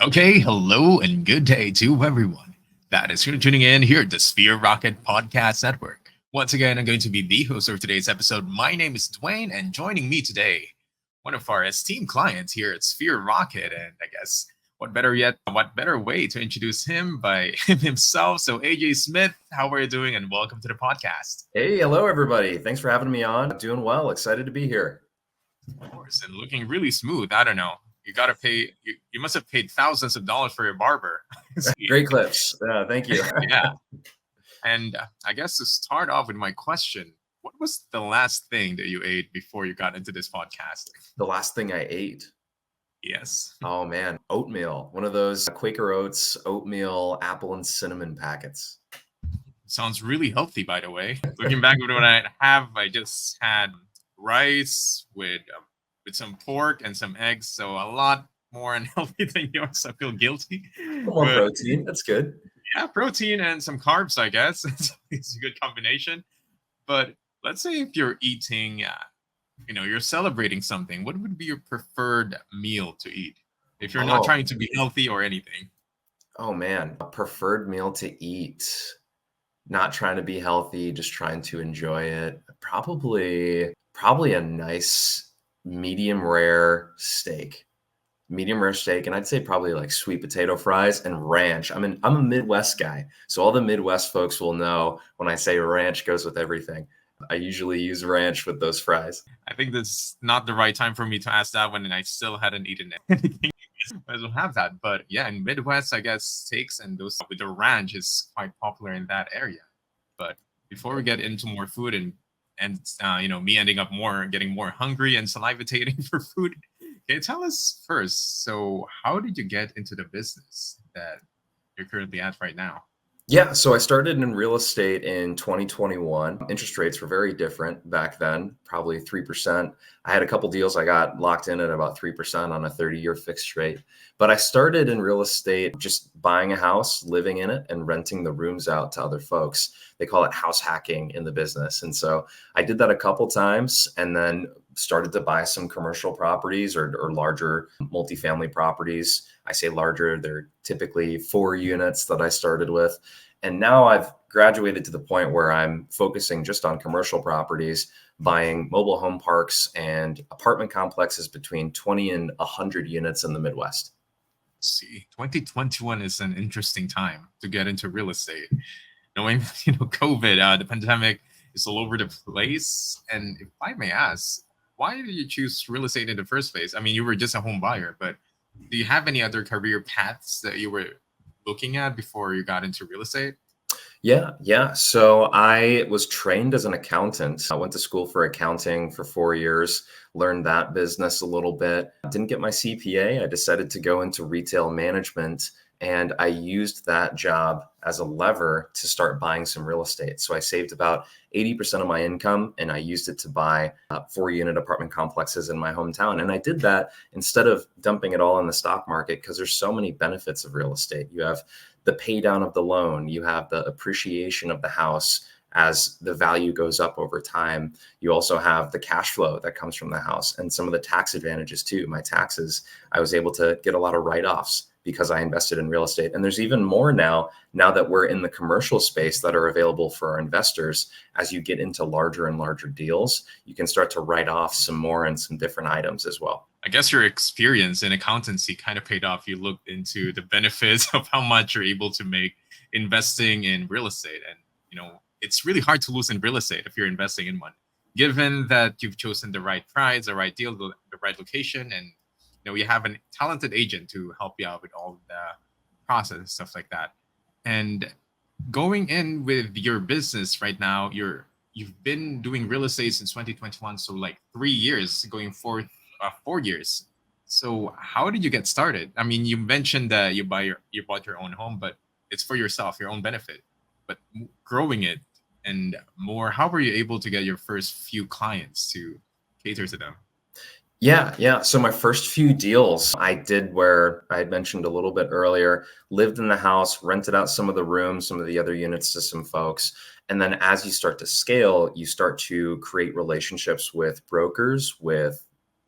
Okay, hello and good day to everyone that is tuning in here at the Sphere Rocket Podcast Network. Once again, I'm going to be the host of today's episode. My name is Dwayne, and joining me today, one of our esteemed clients here at Sphere Rocket. And I guess what better way to introduce him by him himself? So, AJ Smith, how are you doing? And welcome to the podcast. Hey, hello everybody. Thanks for having me on. Doing well. Excited to be here. Of course, and looking really smooth. I don't know. You got to pay, you must have paid thousands of dollars for your barber. Great clips. Thank you. Yeah. And I guess to start off with my question, what was the last thing that you ate before you got into this podcast? The last thing I ate. Yes. Oh man, oatmeal. One of those Quaker Oats oatmeal apple and cinnamon packets. Sounds really healthy, by the way. Looking back at what I just had rice with some pork and some eggs, so a lot more unhealthy than yours. I feel guilty. More protein. That's good. Yeah, protein and some carbs, I guess. It's a good combination. But let's say if you're eating, you're celebrating something, what would be your preferred meal to eat? If you're not trying to be healthy or anything. Oh man, a preferred meal to eat. Not trying to be healthy, just trying to enjoy it. Probably a nice medium rare steak. Medium rare steak, and I'd say probably like sweet potato fries and ranch. I'm a Midwest guy, so all the Midwest folks will know when I say ranch goes with everything. I usually use ranch with those fries. I think that's not the right time for me to ask that one, and I still hadn't eaten anything. I don't have that, but yeah, in Midwest, I guess steaks and those with the ranch is quite popular in that area. But before we get into more food and me ending up getting more hungry and salivating for food, can you tell us first? So, how did you get into the business that you're currently at right now? Yeah, so I started in real estate in 2021. Interest rates were very different back then, probably 3%. I had a couple deals I got locked in at about 3% on a 30-year fixed rate. But I started in real estate just buying a house, living in it, and renting the rooms out to other folks. They call it house hacking in the business. And so I did that a couple times and then started to buy some commercial properties or larger multifamily properties. I say larger, they're typically 4 units that I started with. And now I've graduated to the point where I'm focusing just on commercial properties, buying mobile home parks and apartment complexes between 20 and 100 units in the Midwest. See, 2021 is an interesting time to get into real estate. Knowing, COVID, the pandemic is all over the place. And if I may ask, why did you choose real estate in the first place? I mean, you were just a home buyer, but do you have any other career paths that you were looking at before you got into real estate? Yeah. So I was trained as an accountant. I went to school for accounting for 4 years, learned that business a little bit. Didn't get my CPA. I decided to go into retail management, and I used that job as a lever to start buying some real estate. So I saved about 80% of my income and I used it to buy 4-unit apartment complexes in my hometown. And I did that instead of dumping it all in the stock market because there's so many benefits of real estate. You have the pay down of the loan, you have the appreciation of the house as the value goes up over time. You also have the cash flow that comes from the house and some of the tax advantages too. My taxes, I was able to get a lot of write-offs because I invested in real estate. And there's even more now that we're in the commercial space that are available for our investors. As you get into larger and larger deals, you can start to write off some more and some different items as well. I guess your experience in accountancy kind of paid off. You looked into the benefits of how much you're able to make investing in real estate. And, it's really hard to lose in real estate if you're investing in one, given that you've chosen the right price, the right deal, the right location, and you have a talented agent to help you out with all the process, stuff like that. And going in with your business right now, you've been doing real estate since 2021, so like 3 years, going forth 4 years. So how did you get started? I mean, you mentioned that you bought your own home, but it's for yourself, your own benefit. But growing it and more, how were you able to get your first few clients to cater to them? Yeah. So my first few deals I did where I had mentioned a little bit earlier, lived in the house, rented out some of the rooms, some of the other units to some folks. And then as you start to scale, you start to create relationships with brokers, with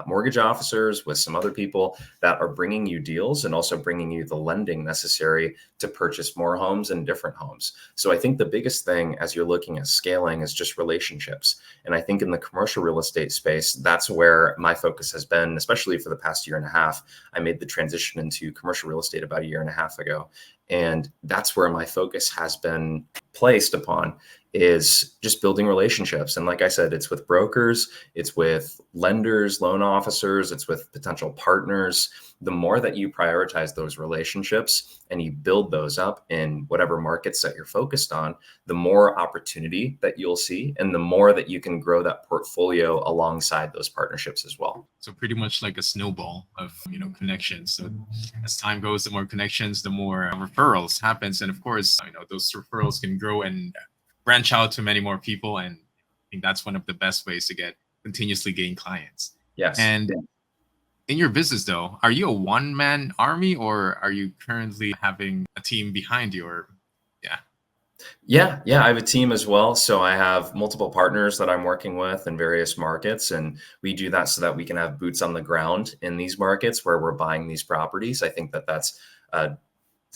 mortgage officers, with some other people that are bringing you deals and also bringing you the lending necessary to purchase more homes and different homes. So I think the biggest thing as you're looking at scaling is just relationships. And I think in the commercial real estate space, that's where my focus has been, especially for the past year and a half. I made the transition into commercial real estate about a year and a half ago. And that's where my focus has been placed upon, is just building relationships. And like I said, it's with brokers, it's with lenders, loan officers, it's with potential partners. The more that you prioritize those relationships and you build those up in whatever markets that you're focused on, the more opportunity that you'll see and the more that you can grow that portfolio alongside those partnerships as well. So pretty much like a snowball of connections. So as time goes, the more connections, the more referrals happens, and of course, those referrals can grow and branch out to many more people. And I think that's one of the best ways to continuously gain clients. Yes. And in your business, though, are you a one-man army, or are you currently having a team behind you? Or Yeah, I have a team as well. So I have multiple partners that I'm working with in various markets, and we do that so that we can have boots on the ground in these markets where we're buying these properties. I think that that's a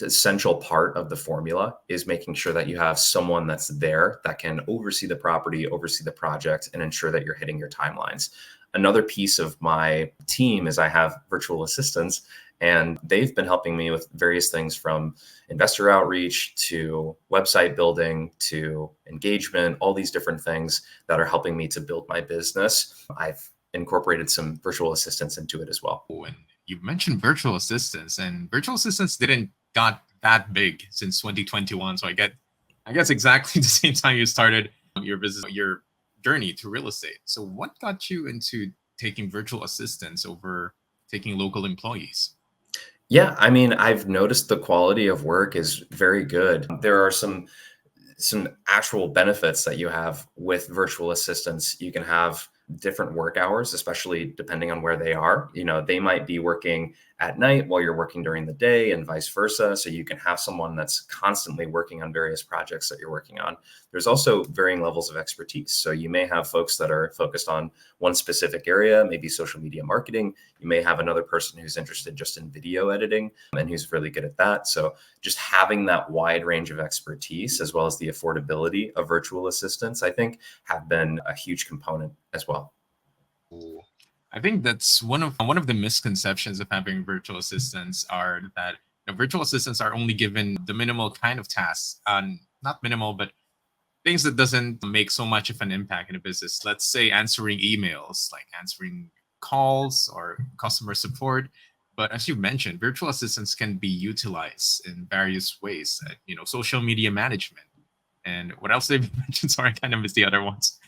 essential part of the formula, is making sure that you have someone that's there that can oversee the property, oversee the project, and ensure that you're hitting your timelines. Another piece of my team is I have virtual assistants, and they've been helping me with various things from investor outreach to website building to engagement, all these different things that are helping me to build my business. I've incorporated some virtual assistants into it as well. and you mentioned virtual assistants, and virtual assistants didn't got that big since 2021. So I guess exactly the same time you started your business, your journey to real estate. So what got you into taking virtual assistants over taking local employees? Yeah, I mean, I've noticed the quality of work is very good. There are some actual benefits that you have with virtual assistants. You can have different work hours, especially depending on where they are. They might be working at night while you're working during the day and vice versa. So you can have someone that's constantly working on various projects that you're working on. There's also varying levels of expertise. So you may have folks that are focused on one specific area, maybe social media marketing. You may have another person who's interested just in video editing and who's really good at that. So just having that wide range of expertise, as well as the affordability of virtual assistants, I think have been a huge component as well. I think that's one of the misconceptions of having virtual assistants, are that virtual assistants are only given the minimal kind of tasks, not minimal, but things that doesn't make so much of an impact in a business. Let's say answering emails, like answering calls or customer support. But as you mentioned, virtual assistants can be utilized in various ways. Social media management, and what else did you mention? Sorry, I kind of missed the other ones.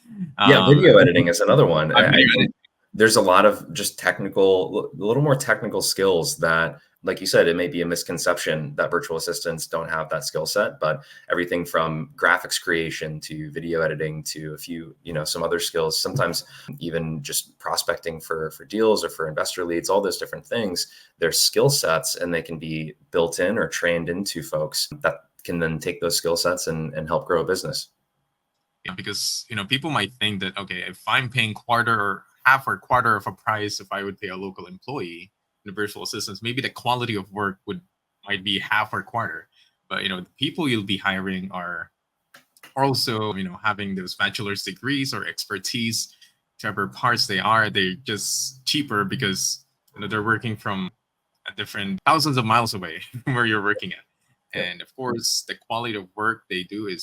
Yeah, video editing is another one. Video editing. There's a lot of just a little more technical skills that, like you said, it may be a misconception that virtual assistants don't have that skill set, but everything from graphics creation to video editing to a few, some other skills, sometimes even just prospecting for deals or for investor leads, all those different things, they're skill sets, and they can be built in or trained into folks that can then take those skill sets and help grow a business. Yeah, because people might think that, okay, if I'm paying half or quarter of a price if I would pay a local employee in the virtual assistants, maybe the quality of work might be half or quarter. But the people you'll be hiring are also having those bachelor's degrees or expertise, whichever parts they're just cheaper because they're working from a different thousands of miles away from where you're working at. And of course, the quality of work they do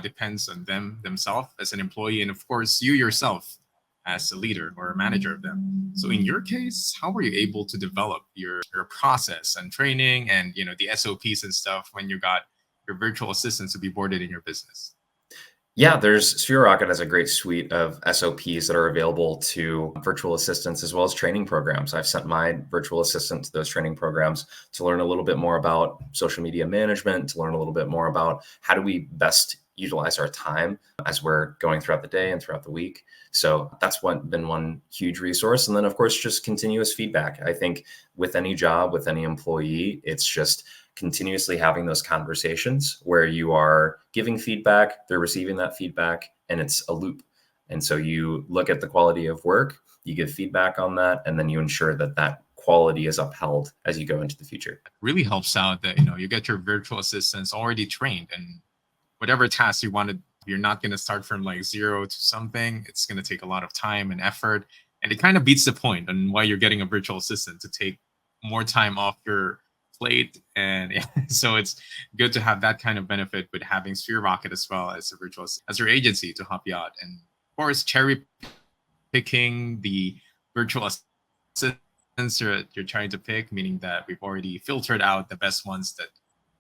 depends on themselves as an employee, and of course you yourself as a leader or a manager of them. So in your case, how were you able to develop your process and training and the SOPs and stuff when you got your virtual assistants to be boarded in your business? Yeah, Sphere Rocket has a great suite of SOPs that are available to virtual assistants, as well as training programs. I've sent my virtual assistant to those training programs to learn a little bit more about social media management, to learn a little bit more about how do we best utilize our time as we're going throughout the day and throughout the week. So that's been one huge resource. And then, of course, just continuous feedback. I think with any job, with any employee, it's just continuously having those conversations where you are giving feedback, they're receiving that feedback, and it's a loop. And so you look at the quality of work, you give feedback on that, and then you ensure that that quality is upheld as you go into the future. Really helps out that you get your virtual assistants already trained, and whatever task you want to, you're not going to start from like zero to something. It's going to take a lot of time and effort, and it kind of beats the point on why you're getting a virtual assistant to take more time off your plate. And yeah, so it's good to have that kind of benefit with having Sphere Rocket as well as a as your agency to help you out, and of course cherry picking the virtual assistants you're trying to pick, meaning that we've already filtered out the best ones that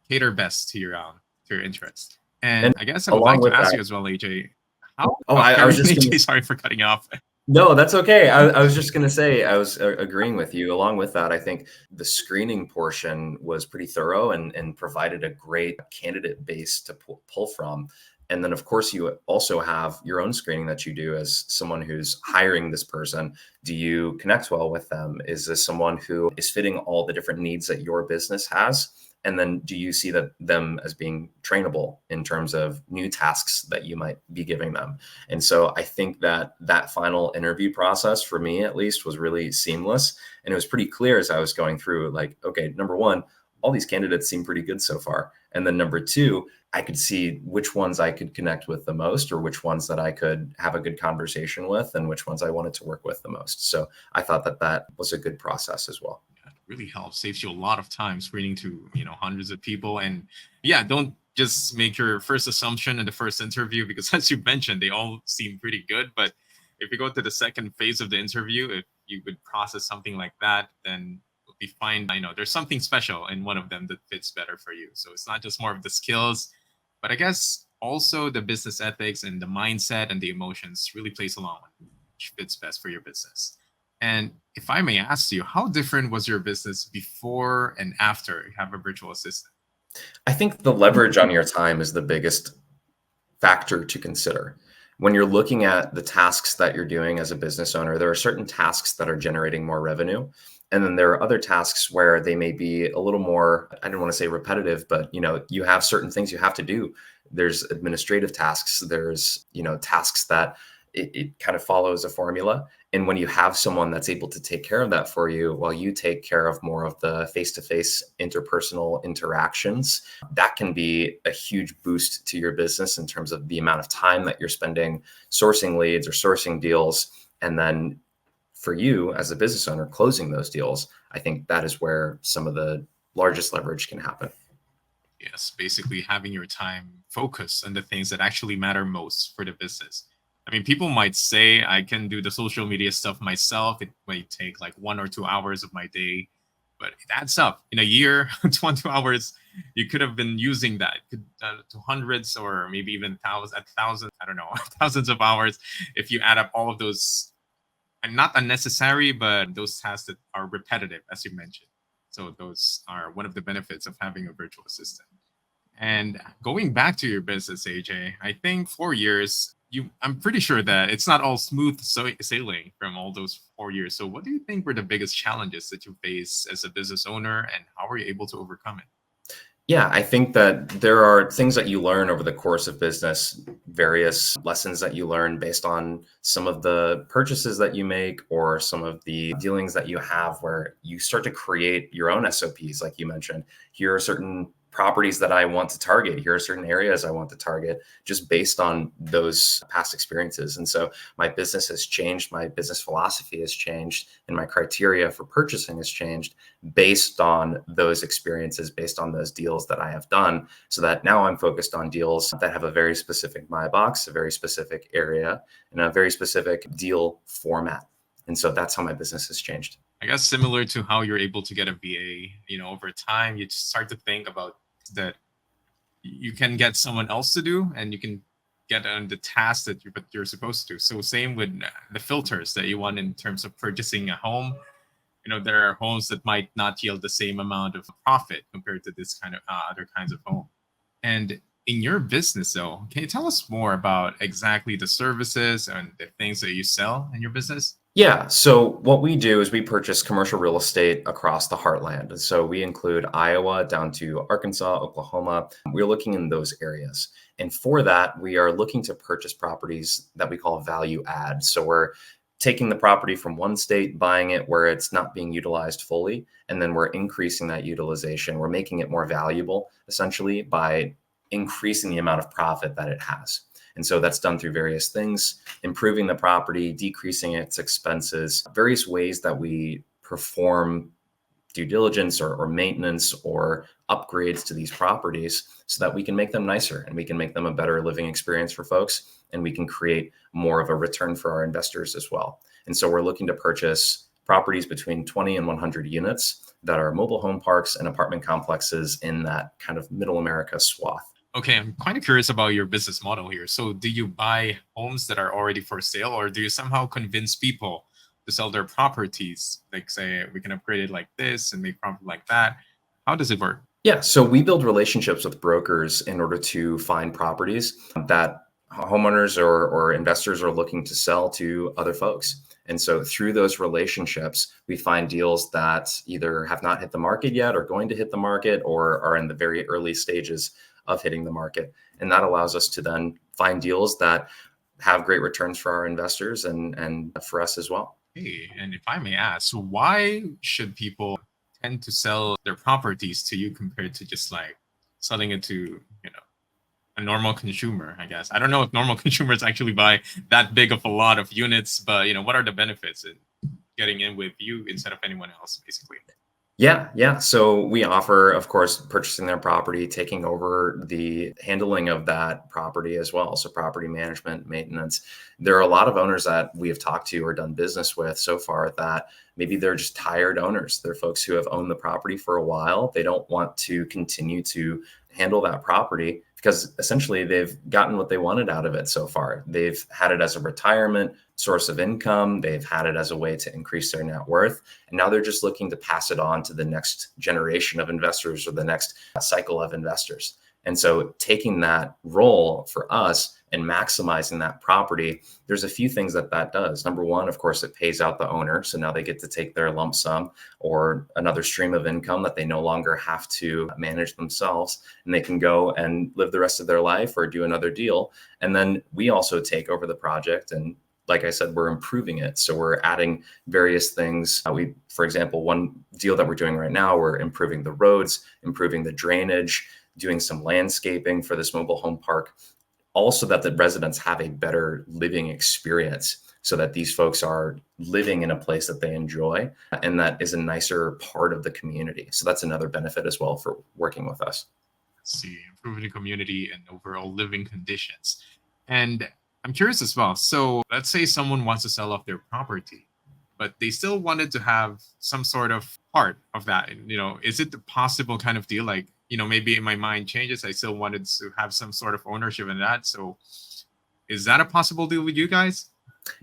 cater best to your interest. And And I guess I would along like with to ask that, you as well, AJ. How? oh, Oh, I carry was on, just going AJ. to Sorry for cutting you off. No, that's okay. I was just going to say, I was agreeing with you. Along with that, I think the screening portion was pretty thorough and provided a great candidate base to pull from. And then, of course, you also have your own screening that you do as someone who's hiring this person. Do you connect well with them? Is this someone who is fitting all the different needs that your business has? And then do you see them as being trainable in terms of new tasks that you might be giving them? And so I think that final interview process, for me at least, was really seamless. And it was pretty clear as I was going through, like, okay, number one, all these candidates seem pretty good so far. And then number two, I could see which ones I could connect with the most, or which ones that I could have a good conversation with, and which ones I wanted to work with the most. So I thought that was a good process as well. Really helps, saves you a lot of time screening to hundreds of people. And yeah, don't just make your first assumption in the first interview, because as you mentioned, they all seem pretty good. But if you go to the second phase of the interview, if you would process something like that, then we find there's something special in one of them that fits better for you. So it's not just more of the skills, but I guess also the business ethics and the mindset and the emotions really plays along, which fits best for your business. And if I may ask you, how different was your business before and after you have a virtual assistant? I think the leverage on your time is the biggest factor to consider. When you're looking at the tasks that you're doing as a business owner, there are certain tasks that are generating more revenue. And then there are other tasks where they may be a little more, I don't want to say repetitive, but you have certain things you have to do. There's administrative tasks. There's, tasks that it kind of follows a formula. And when you have someone that's able to take care of that for you, while you take care of more of the face-to-face interpersonal interactions, that can be a huge boost to your business in terms of the amount of time that you're spending sourcing leads or sourcing deals. And then for you as a business owner, closing those deals, I think that is where some of the largest leverage can happen. Yes, basically having your time focused on the things that actually matter most for the business. I mean, people might say I can do the social media stuff myself. It might take like 1 or 2 hours of my day, but it adds up. In a year, 2 hours, you could have been using that to hundreds or maybe even thousands, I don't know, thousands of hours if you add up all of those, and not unnecessary, but those tasks that are repetitive, as you mentioned. So those are one of the benefits of having a virtual assistant. And going back to your business, AJ, I think 4 years, I'm pretty sure that it's not all smooth sailing from all those 4 years. So what do you think were the biggest challenges that you face as a business owner, and how were you able to overcome it? Yeah, I think that there are things that you learn over the course of business, various lessons that you learn based on some of the purchases that you make or some of the dealings that you have, where you start to create your own SOPs. Like you mentioned, here are certain properties that I want to target. Here are certain areas I want to target, just based on those past experiences. And so my business has changed, my business philosophy has changed, and my criteria for purchasing has changed based on those experiences, based on those deals that I have done, so that now I'm focused on deals that have a very specific buy box, a very specific area, and a very specific deal format. And so that's how my business has changed. I guess similar to how you're able to get a VA, over time, you start to think about that you can get someone else to do, and you can get on the task that you're supposed to. So same with the filters that you want in terms of purchasing a home. There are homes that might not yield the same amount of profit compared to this kind of other kinds of home. And in your business, though, can you tell us more about exactly the services and the things that you sell in your business? Yeah. So what we do is we purchase commercial real estate across the heartland. And so we include Iowa down to Arkansas, Oklahoma. We're looking in those areas. And for that, we are looking to purchase properties that we call value add. So we're taking the property from one state, buying it where it's not being utilized fully, and then we're increasing that utilization. We're making it more valuable essentially by increasing the amount of profit that it has. And so that's done through various things, improving the property, decreasing its expenses, various ways that we perform due diligence or maintenance or upgrades to these properties so that we can make them nicer and we can make them a better living experience for folks, and we can create more of a return for our investors as well. And so we're looking to purchase properties between 20 and 100 units that are mobile home parks and apartment complexes in that kind of middle America swath. Okay, I'm kind of curious about your business model here. So do you buy homes that are already for sale, or do you somehow convince people to sell their properties? Like say, we can upgrade it like this and make profit like that. How does it work? Yeah, so we build relationships with brokers in order to find properties that homeowners or investors are looking to sell to other folks. And so through those relationships, we find deals that either have not hit the market yet or going to hit the market or are in the very early stages of hitting the market. And that allows us to then find deals that have great returns for our investors and for us as well. Hey, and if I may ask, why should people tend to sell their properties to you compared to just like selling it to, a normal consumer, I guess? I don't know if normal consumers actually buy that big of a lot of units, but what are the benefits in getting in with you instead of anyone else, basically? Yeah. So we offer, of course, purchasing their property, taking over the handling of that property as well. So property management, maintenance. There are a lot of owners that we have talked to or done business with so far that maybe they're just tired owners. They're folks who have owned the property for a while. They don't want to continue to handle that property because essentially they've gotten what they wanted out of it so far. They've had it as a retirement source of income. They've had it as a way to increase their net worth. And now they're just looking to pass it on to the next generation of investors or the next cycle of investors. And so taking that role for us and maximizing that property, there's a few things that does. Number one, of course, it pays out the owner. So now they get to take their lump sum or another stream of income that they no longer have to manage themselves, and they can go and live the rest of their life or do another deal. And then we also take over the project, and like I said, we're improving it. So we're adding various things. For example, one deal that we're doing right now, we're improving the roads, improving the drainage, doing some landscaping for this mobile home park, also that the residents have a better living experience so that these folks are living in a place that they enjoy and that is a nicer part of the community. So that's another benefit as well for working with us. Let's see, improving the community and overall living conditions. And I'm curious as well. So let's say someone wants to sell off their property, but they still wanted to have some sort of part of that. Is it the possible kind of deal? Like, maybe my mind changes. I still wanted to have some sort of ownership in that. So is that a possible deal with you guys?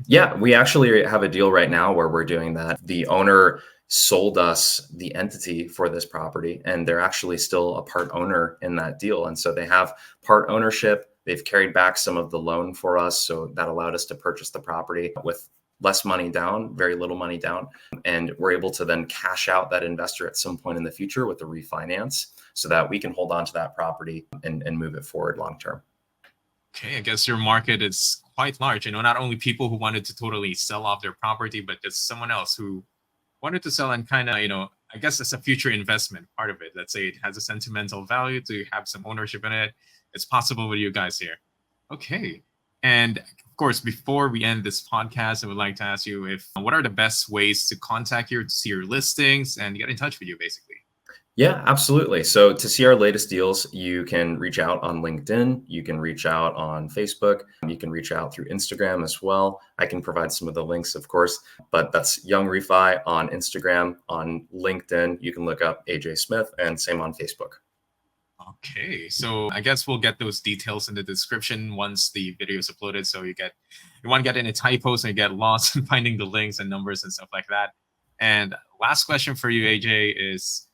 Yeah, we actually have a deal right now where we're doing that. The owner sold us the entity for this property, and they're actually still a part owner in that deal. And so they have part ownership. They've carried back some of the loan for us. So that allowed us to purchase the property with less money down, very little money down. And we're able to then cash out that investor at some point in the future with a refinance so that we can hold on to that property and move it forward long term. Okay, I guess your market is quite large. Not only people who wanted to totally sell off their property, but just someone else who wanted to sell and kind of, I guess it's a future investment part of it. Let's say it has a sentimental value to have some ownership in it. It's possible with you guys here. Okay. And of course, before we end this podcast, I would like to ask you what are the best ways to contact you, to see your listings and get in touch with you, basically? Yeah, absolutely. So to see our latest deals, you can reach out on LinkedIn. You can reach out on Facebook. You can reach out through Instagram as well. I can provide some of the links, of course, but that's Young Refi on Instagram. On LinkedIn, you can look up AJ Smith, and same on Facebook. Okay, so I guess we'll get those details in the description once the video is uploaded. So you won't get any typos and you get lost in finding the links and numbers and stuff like that. And last question for you, AJ, is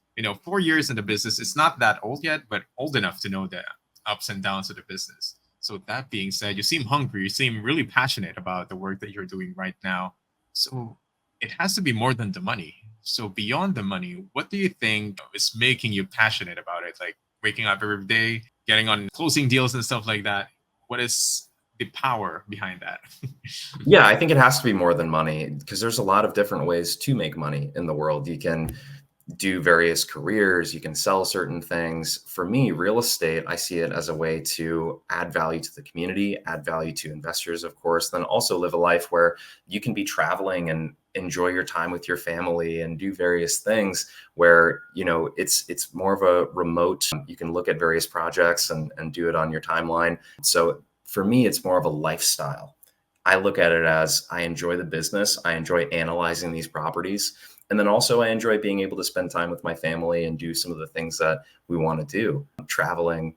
4 years in the business. It's not that old yet, but old enough to know the ups and downs of the business. So that being said, you seem hungry. You seem really passionate about the work that you're doing right now. So it has to be more than the money. So beyond the money, what do you think is making you passionate about it? Like waking up every day, getting on closing deals and stuff like that. What is the power behind that. Yeah, I think it has to be more than money because there's a lot of different ways to make money in the world. You can do various careers, you can sell certain things. For me, real estate, I see it as a way to add value to the community, add value to investors, of course, then also live a life where you can be traveling and enjoy your time with your family and do various things where, it's more of a remote, you can look at various projects and do it on your timeline. So for me, it's more of a lifestyle. I look at it as I enjoy the business. I enjoy analyzing these properties. And then also I enjoy being able to spend time with my family and do some of the things that we want to do, traveling,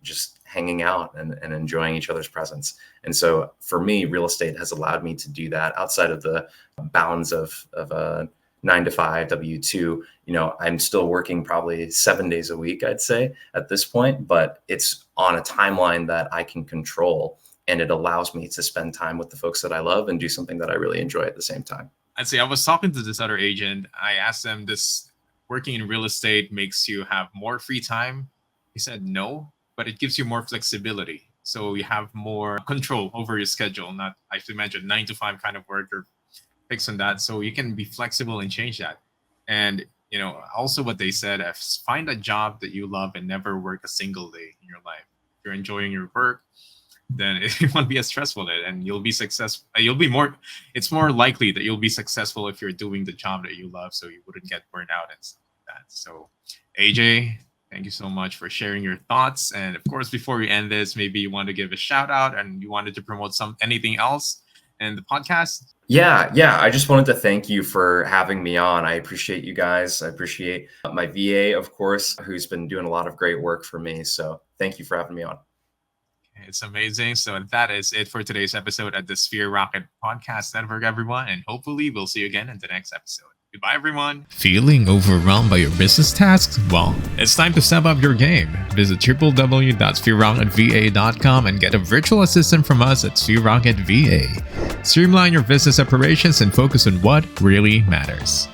just hanging out and enjoying each other's presence. And so for me, real estate has allowed me to do that outside of the bounds of a 9 to 5 W-2. I'm still working probably 7 days a week, I'd say at this point, but it's on a timeline that I can control. And it allows me to spend time with the folks that I love and do something that I really enjoy at the same time. I'd say I was talking to this other agent. I asked them, this working in real estate makes you have more free time? He said no, but it gives you more flexibility. So you have more control over your schedule, not, I should imagine, 9 to 5 kind of work or fixed on that. So you can be flexible and change that. And, also what they said, find a job that you love and never work a single day in your life. If you're enjoying your work, then it won't be as stressful and you'll be successful. It's more likely that you'll be successful if you're doing the job that you love, so you wouldn't get burned out and stuff like that. So AJ, thank you so much for sharing your thoughts. And of course, before we end this, maybe you want to give a shout out and you wanted to promote anything else in the podcast. Yeah. I just wanted to thank you for having me on. I appreciate you guys. I appreciate my VA, of course, who's been doing a lot of great work for me. So thank you for having me on. It's amazing. So that is it for today's episode at the Sphere Rocket Podcast Network, everyone. And hopefully we'll see you again in the next episode. Goodbye, everyone. Feeling overwhelmed by your business tasks? Well, it's time to step up your game. Visit www.spherocketva.com and get a virtual assistant from us at Sphere Rocket VA. Streamline your business operations and focus on what really matters.